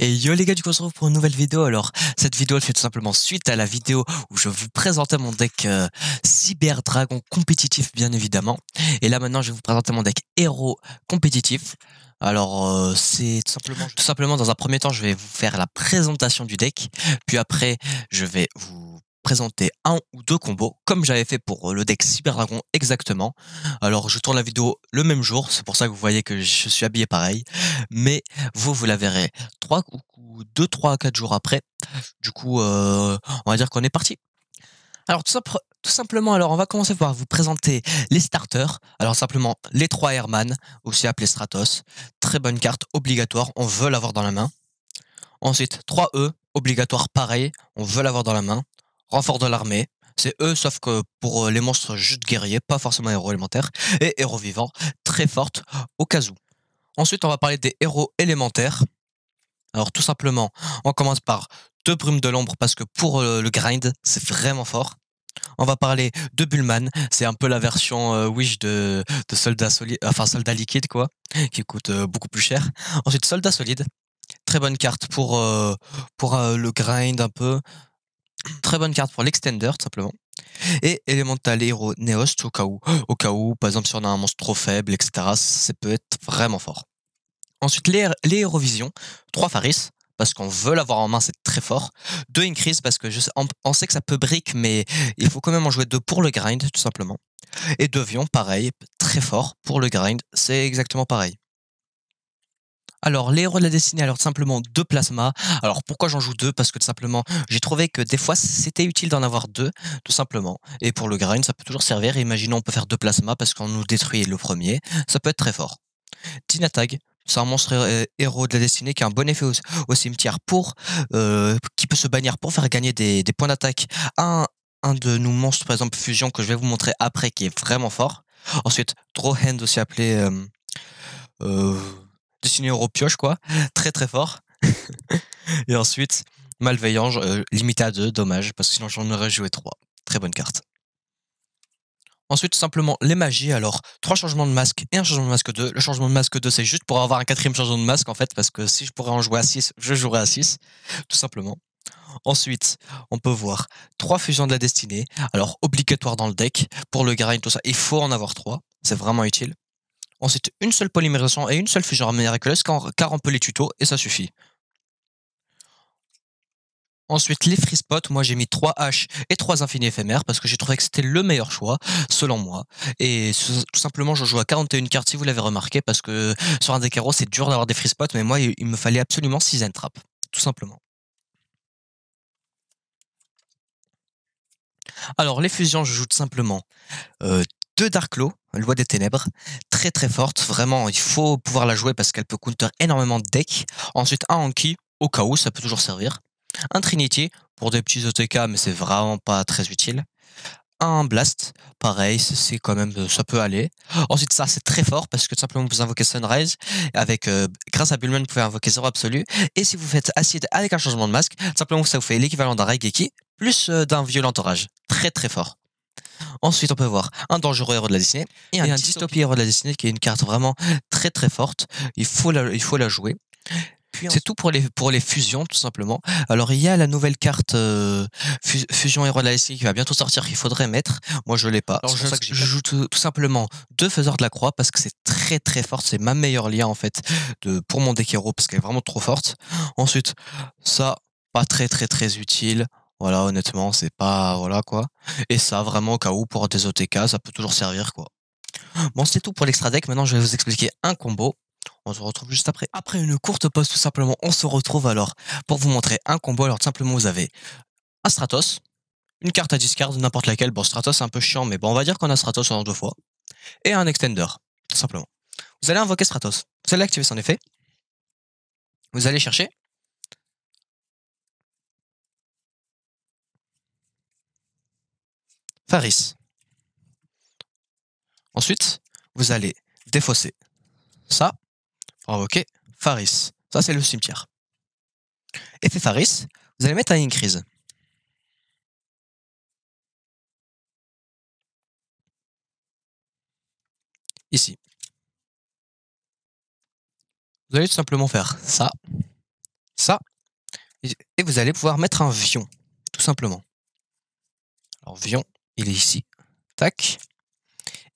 Et yo les gars, du coup on se retrouve pour une nouvelle vidéo. Alors cette vidéo elle fait tout simplement suite à la vidéo où je vous présentais mon deck Cyber Dragon compétitif bien évidemment. Et là maintenant je vais vous présenter mon deck héros compétitif. Alors c'est tout simplement dans un premier temps je vais vous faire la présentation du deck. Puis après je vais vous présenter un ou deux combos comme j'avais fait pour le deck Cyber Dragon exactement. Alors je tourne la vidéo le même jour, c'est pour ça que vous voyez que je suis habillé pareil. Mais vous la verrez 2, 3 à 4 jours après. Du coup, on va dire qu'on est parti. Alors tout simplement, alors on va commencer par vous présenter les starters. Alors simplement les 3 Airman, aussi appelés Stratos. Très bonne carte, obligatoire, on veut l'avoir dans la main. Ensuite 3 E, obligatoire pareil, on veut l'avoir dans la main. Renfort de l'armée, c'est eux sauf que pour les monstres juste guerriers, pas forcément héros élémentaires. Et héros vivants, très forte au cas où. Ensuite on va parler des héros élémentaires. Alors tout simplement, on commence par 2 brumes de l'ombre parce que pour le grind, c'est vraiment fort. On va parler de Bullman, c'est un peu la version Wish de Soldat Solide, enfin Soldat Liquide quoi, qui coûte beaucoup plus cher. Ensuite Soldat Solide, très bonne carte pour le grind un peu, très bonne carte pour l'extender tout simplement. Et Elemental Hero Neost au cas où, par exemple si on a un monstre trop faible, etc. Ça peut être vraiment fort. Ensuite, les Eurovision, 3 Faris, parce qu'on veut l'avoir en main, c'est très fort. 2 Increase, parce que on sait que ça peut brick, mais il faut quand même en jouer 2 pour le grind, tout simplement. Et 2 Vion, pareil, très fort pour le grind, c'est exactement pareil. Alors, les héros de la destinée, alors tout simplement 2 plasma. Alors, pourquoi j'en joue 2? Parce que tout simplement, j'ai trouvé que des fois, c'était utile d'en avoir 2, tout simplement. Et pour le grind, ça peut toujours servir. Imaginons, on peut faire 2 plasma parce qu'on nous détruit le premier. Ça peut être très fort. Tinatag, c'est un monstre héros de la destinée qui a un bon effet au cimetière qui peut se bannir pour faire gagner des points d'attaque à un de nos monstres, par exemple fusion, que je vais vous montrer après, qui est vraiment fort. Ensuite, Drawhand, aussi appelé euh, destiné héros pioche, quoi. Très très fort. Et ensuite, Malveillant, limité à 2, dommage, parce que sinon j'en aurais joué 3. Très bonne carte. Ensuite, tout simplement, les magies. Alors, 3 changements de masque et un changement de masque 2. Le changement de masque 2, c'est juste pour avoir un 4e changement de masque, en fait, parce que si je pourrais en jouer à 6, je jouerais à 6, tout simplement. Ensuite, on peut voir 3 fusions de la destinée. Alors, obligatoire dans le deck. Pour le grind, tout ça, il faut en avoir 3. C'est vraiment utile. Ensuite, une seule polymérisation et une seule fusion miraculeuse, car on peut les tuto, et ça suffit. Ensuite, les free spots, moi j'ai mis 3 haches et 3 infinis éphémères parce que j'ai trouvé que c'était le meilleur choix, selon moi. Et tout simplement, je joue à 41 cartes si vous l'avez remarqué, parce que sur un deck hero, c'est dur d'avoir des free spots, mais moi il me fallait absolument 6 entraps, tout simplement. Alors, les fusions, je joue tout simplement 2 Darklo, Loi des Ténèbres, très très forte, vraiment, il faut pouvoir la jouer parce qu'elle peut counter énormément de decks. Ensuite, un Anki, au cas où, ça peut toujours servir. Un Trinity, pour des petits OTK, mais c'est vraiment pas très utile. Un Blast, pareil, c'est quand même, ça peut aller. Ensuite, ça, c'est très fort parce que tout simplement, vous invoquez Sunrise. Grâce à Bullman, vous pouvez invoquer 0 absolu. Et si vous faites Acide avec un changement de masque, tout simplement, ça vous fait l'équivalent d'un Raigeki plus d'un Violent Orage. Très très fort. Ensuite, on peut voir un dangereux héros de la destinée et un dystopie héros de la destinée qui est une carte vraiment très très forte. Il faut la jouer. C'est tout pour les fusions, tout simplement. Alors, il y a la nouvelle carte Fusion Héros de la destinée qui va bientôt sortir qu'il faudrait mettre. Moi, je l'ai pas. Alors, je joue tout simplement 2 Faiseurs de la Croix parce que c'est très très forte. C'est ma meilleure lien, en fait, pour mon deck héros parce qu'elle est vraiment trop forte. Ensuite, ça, pas très très très utile. Voilà, honnêtement, c'est pas... Voilà, quoi. Et ça, vraiment, au cas où, pour des OTK, ça peut toujours servir, quoi. Bon, c'est tout pour l'extra deck. Maintenant, je vais vous expliquer un combo. On se retrouve juste après. Après une courte pause, tout simplement, on se retrouve alors pour vous montrer un combo. Alors, tout simplement, vous avez un Stratos, une carte à discard, n'importe laquelle. Bon, Stratos, c'est un peu chiant, mais bon, on va dire qu'on a Stratos en 2 fois. Et un Extender, tout simplement. Vous allez invoquer Stratos. Vous allez activer son effet. Vous allez chercher Faris. Ensuite, vous allez défausser ça pour invoquer Faris. Ça, c'est le cimetière. Effet Faris, vous allez mettre un Increase. Ici. Vous allez tout simplement faire ça, ça Et vous allez pouvoir mettre un vion, tout simplement. Alors vion, il est ici. Tac.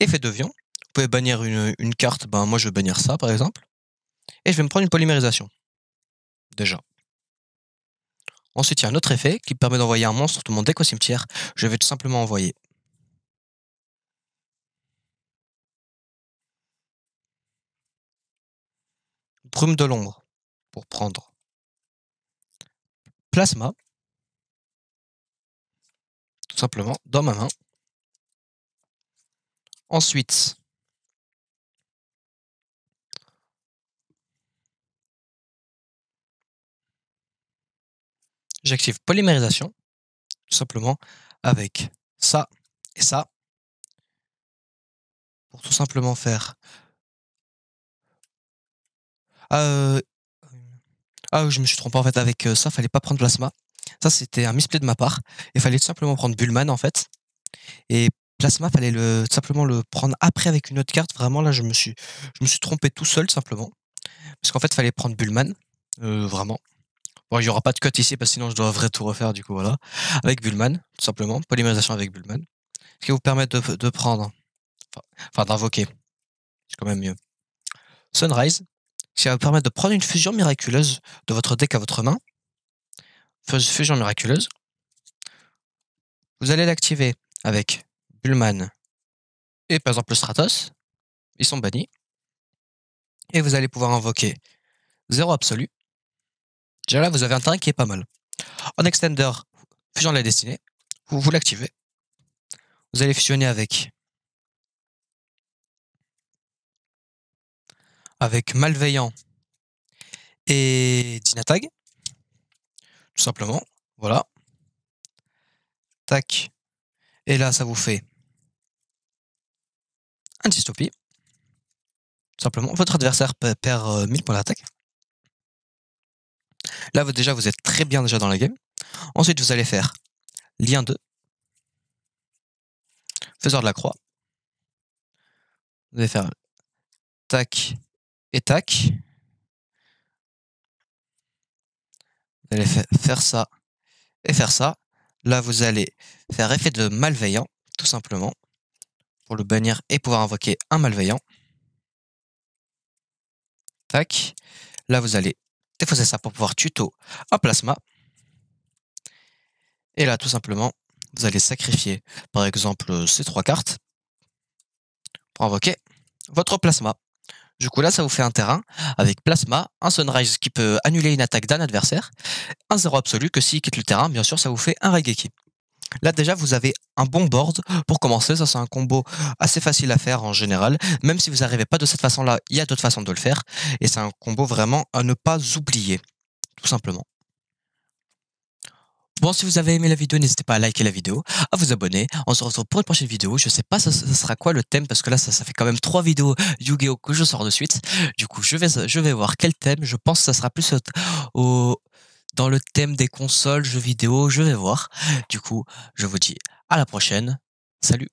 Effet de vion. Vous pouvez bannir une carte. Ben moi je vais bannir ça par exemple. Et je vais me prendre une polymérisation. Déjà. Ensuite, il y a un autre effet qui permet d'envoyer un monstre de mon deck au cimetière. Je vais tout simplement envoyer Brume de l'ombre pour prendre Plasma, tout simplement, dans ma main. Ensuite, j'active polymérisation, tout simplement, avec ça et ça, pour tout simplement faire... Ah, je me suis trompé en fait, avec ça, fallait pas prendre Plasma. Ça, c'était un misplay de ma part. Il fallait tout simplement prendre Bullman en fait. Et Plasma, fallait tout simplement le prendre après avec une autre carte. Vraiment, là, je me suis trompé tout seul, simplement. Parce qu'en fait, il fallait prendre Bullman. Vraiment. Bon, il y aura pas de cut ici, parce que sinon, je devrais tout refaire, du coup, voilà. Avec Bullman, tout simplement. Polymérisation avec Bullman. Ce qui vous permet de prendre... Enfin, d'invoquer. C'est quand même mieux. Sunrise. Ce qui va vous permettre de prendre une fusion miraculeuse de votre deck à votre main. Fusion miraculeuse. Vous allez l'activer avec Bullman et par exemple le Stratos. Ils sont bannis. Et vous allez pouvoir invoquer 0 absolu. Déjà là, vous avez un terrain qui est pas mal. En extender, fusion de la destinée. Vous l'activez. Vous allez fusionner avec Malveillant et Dynatag. Tout simplement. Voilà. Tac. Et là, ça vous fait un dystopie. Tout simplement. Votre adversaire perd 1000 points d'attaque. Là, déjà, vous êtes très bien déjà dans la game. Ensuite, vous allez faire lien 2. Faiseur de la croix. Vous allez faire tac et tac. Vous allez faire ça et faire ça. Là, vous allez faire effet de malveillant, tout simplement, pour le bannir et pouvoir invoquer un malveillant. Tac. Là, vous allez défausser ça pour pouvoir tuto un plasma. Et là, tout simplement, vous allez sacrifier, par exemple, ces 3 cartes pour invoquer votre plasma. Du coup, là, ça vous fait un terrain avec plasma, un sunrise qui peut annuler une attaque d'un adversaire, un 0 absolu que s'il quitte le terrain, bien sûr, ça vous fait un Raigeki. Là, déjà, vous avez un bon board pour commencer. Ça, c'est un combo assez facile à faire en général. Même si vous n'arrivez pas de cette façon-là, il y a d'autres façons de le faire. Et c'est un combo vraiment à ne pas oublier, tout simplement. Bon, si vous avez aimé la vidéo, n'hésitez pas à liker la vidéo, à vous abonner. On se retrouve pour une prochaine vidéo. Je sais pas ça sera quoi le thème, parce que là, ça fait quand même 3 vidéos Yu-Gi-Oh! Que je sors de suite. Du coup, je vais voir quel thème. Je pense que ça sera plus dans le thème des consoles, jeux vidéo. Je vais voir. Du coup, je vous dis à la prochaine. Salut!